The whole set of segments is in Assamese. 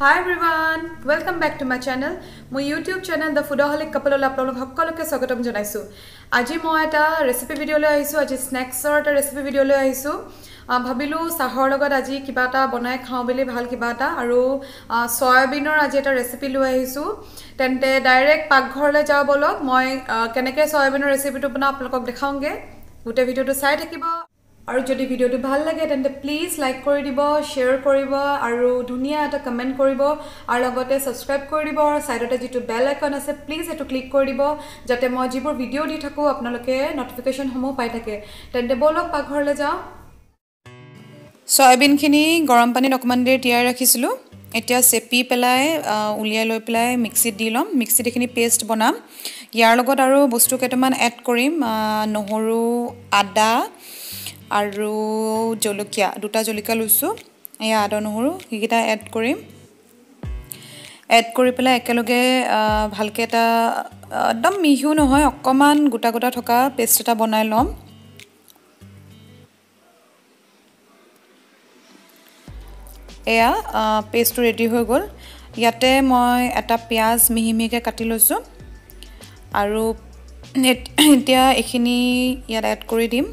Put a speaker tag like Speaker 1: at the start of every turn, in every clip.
Speaker 1: Hi everyone, welcome back to my channel. My YouTube channel The Foodaholic Couple ola apnalok hokkoloke swagatam janaisu. Aji moi eta recipe video loi ahisu, aji snacks or eta recipe video loi ahisu. Bhabilu sahor logot aji kiba eta banai khao bili bhal kiba eta aru soyabinor aji eta recipe loi ahisu. Tente direct pakghor le jao bolok moi keneke soyabinor recipe tu bana apnalok dekhaunge. Gote video tu sai thakibo. আৰু যদি ভিডিওটো ভাল লাগে তেন্তে প্লিজ লাইক কৰি দিব শেয়াৰ কৰিব আৰু ধুনিয়া এটা কমেন্ট কৰিব আৰু লগতে সাবস্ক্ৰাইব কৰি দিব আৰু সাইডতে যেটো বেল আইকন আছে প্লিজ এটো ক্লিক কৰি দিব যাতে মই যিবোৰ ভিডিও দি থাকো আপোনালোকে নটিফিকেশন সমূহ পাই থাকে তেন্তে বলক পাকঘৰলে যাও সয়াবিন খিনি গৰম পানীত অকমান দেৰি তিয়াই ৰাখিছিলো এতিয়া চেপি পেলাই উলিয়াই লৈ পেলাই মিক্সিত দি লম মিক্সিত এখিনি পেষ্ট বনাম ইয়াৰ লগত আৰু বস্তু কেইটামান এড কৰিম নহৰু আদা আৰু জলকীয়া দুটা জলকীয়া লৈছো এয়া আদা নহৰু হিগিটা এড কৰিম এড কৰি পেলাই একেলগে ভালকে এটা একদম মিহু নহয় অকমান গোটা গোটা থকা পেষ্ট এটা বনাই লম এয়া পেষ্ট ৰেডি হৈ গল ইয়াতে মই এটা পিয়াজ মিহিমিকে কাটি লৈছো আৰু এতিয়া এখিনি ইয়াত এড কৰি দিম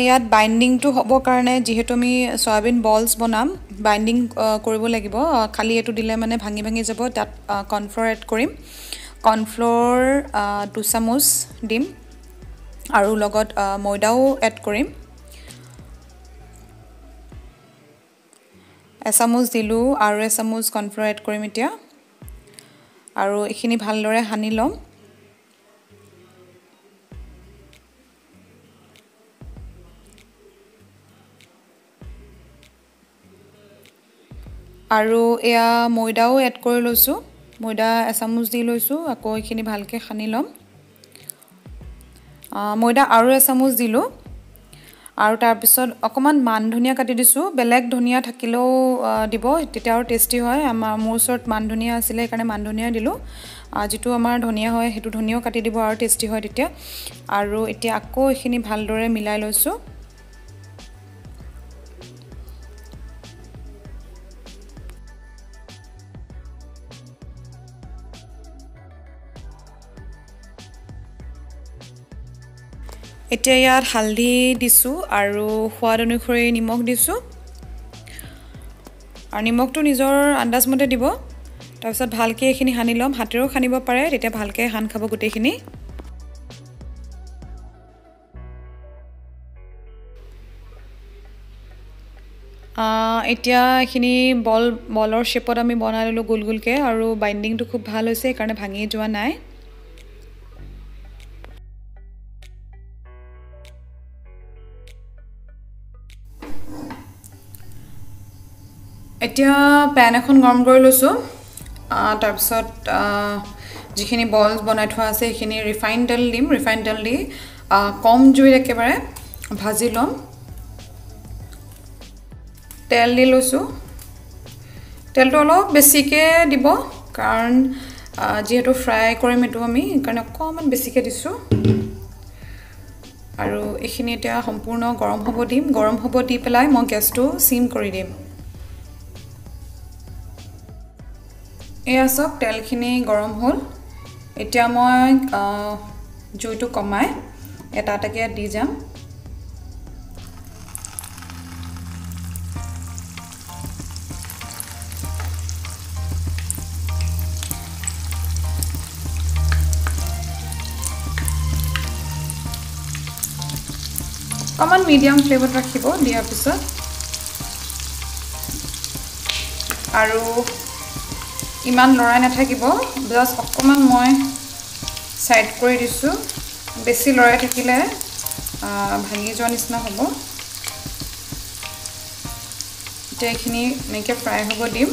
Speaker 1: ইয়াত বাইন্ডিং টু হ'ব কাৰণে যেহেতু আমি সয়াবিন বলস বনাম বাইন্ডিং কৰিব লাগিব খালি এটো দিলে মানে ভাঙি ভাঙি যাব তাত কৰ্নফ্লোৰ এড কৰিম কৰ্নফ্লোৰ 2 চামুচ দিম আৰু লগত ময়দাও এড কৰিম এচামুচ দিলু আৰু এচামুচ কৰ্নফ্লোৰ এড কৰিম এতিয়া আৰু এখিনি ভালদৰে হানি লম আৰু এয়া ময়দাও এড কৰি লৈছো ময়দা এচামুচ দি লৈছো আকৌ এখিনি ভালকে খানি লম ময়দা আৰু এচামুচ দিলো আৰু তাৰ পিছত অকমান মান ধনিয়া কাটি দিছো বেলেগ ধনিয়া থাকিলেও দিব তেতিয়া আৰু টেস্টি হয় আমাৰ মোৰছত মান ধনিয়া আছিল কাৰণে মান ধনিয়া দিলো যেটো আমাৰ ধনিয়া হয় হেতু ধনিয়াও কাটি দিব আৰু টেস্টি হয় তেতিয়া আৰু এতিয়া আকৌ এখিনি ভালদৰে মিলাই লৈছো এতিয়া ইয়াত হালধি দিছো আৰু সোৱাদ অনুসৰি নিমখ দিছো আৰু নিমখটো নিজৰ আন্দাজ মতে দিব তাৰ পিছত ভালকে এখিনি হানি লম হাতেৰো খানিব পাৰে তেতিয়া ভালকে হান খাব গুটেখিনি এতিয়া এখিনি বলৰ শেপত আমি বনাই ললো গোল গোলকে আৰু বাইন্ডিংটো খুব ভাল হৈছে কাৰণে ভাঙি যোৱা নাই এতিয়া প্যান এখন গৰম কৰি লৈছো তাৰ পিছত যিখিনি বলস বনাই থোৱা আছে এখিনি ৰিফাইন্ড তেল দিম ৰিফাইন্ড তেল দি কম জুইত একেবাৰে ভাজি লম তেল দি লৈছো তেলটো অলপ বেছিকে দিব কাৰণ যেহেতু ফ্ৰাই কৰিম এটো আমি কাৰণ অকমান বেছিকে দিছো আৰু এখিনি এতিয়া সম্পূৰ্ণ গৰম হ'ব দি পেলাই মই গেছটো সিম কৰি দিম এয়া সব তেলখিনি গৰম হ'ল এতিয়া মই জুইটো কমাই এটা এটাকে দি যাম কমন মিডিয়াম ফ্লেভাৰত ৰাখিব দিয়াৰ পিছত আৰু ইমান লৰাই নাথাকিব জাস্ট অকমান মই সাইড কৰি দিছো বেছি লৰাই থাকিলে ভাঙি যোৱা নিচিনা হ'ব এতিয়া এখিনি মেকে ফ্ৰাই হ'ব দিম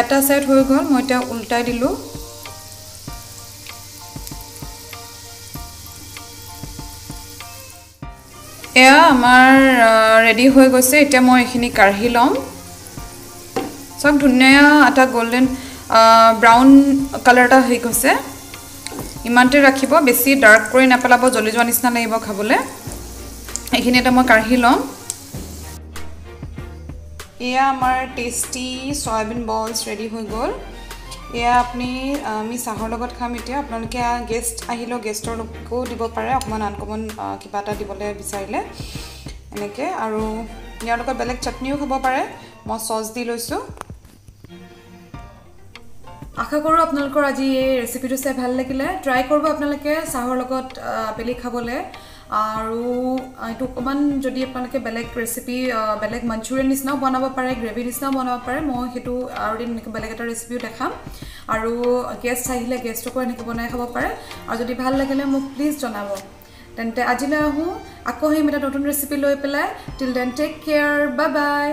Speaker 1: এটা সাইড হৈ গল মই এটা উল্টাই দিলো এয়া আমাৰ ৰেডি হৈ গৈছে এতিয়া মই এখিনি কাঢ়ি লম সব ধুনিয়া আটা গোল্ডেন ব্ৰাউন কালাৰ এটা হৈ গৈছে ইমানতে ৰাখিব বেছি ডাৰ্ক কৰি নাপেলাব জ্বলি যোৱা নিচিনা লাগিব খাবলৈ এইখিনি এটা মই কাঢ়ি লম এয়া আমাৰ টেষ্টি সয়াবিন বলছ ৰেডি হৈ গ'ল এয়া আপুনি আমি চাহৰ লগত খাম এতিয়া আপোনালোকে গেষ্ট আহিলো গেষ্টৰ লগকো দিব পাৰে অকমান আনকমন কিবা এটা দিবলৈ বিচাৰিলে এনেকে আৰু ইয়াৰ লগত বেলেগ চাটনিও খাব পাৰে মই সস দি লৈছো আশা কৰো আপোনালোকৰ আজি এই ৰেচিপিটো চাই ভাল লাগিলে ট্ৰাই কৰিব আপোনালোকে চাহৰ লগত বেলি খাবলৈ আৰু এটো অকমান যদি আপোনালোকে বেলেগ ৰেচিপি বেলেগ মাঞ্চুৰিয়ান নিচিনাও বনাব পাৰে গ্ৰেভি নিচিনাও বনাব পাৰে মই হেতু আৰু দিন বেলেগ এটা ৰেচিপিও দেখাম আৰু গেষ্ট আহিলে গেষ্টকো এনেকৈ বনাই খাব পাৰে আৰু যদি ভাল লাগিলে মোক প্লিজ জনাব তেন্তে আজিলৈ আহো আকৌ হেম এটা নতুন ৰেচিপি লৈ পেলাই till then take care bye বাই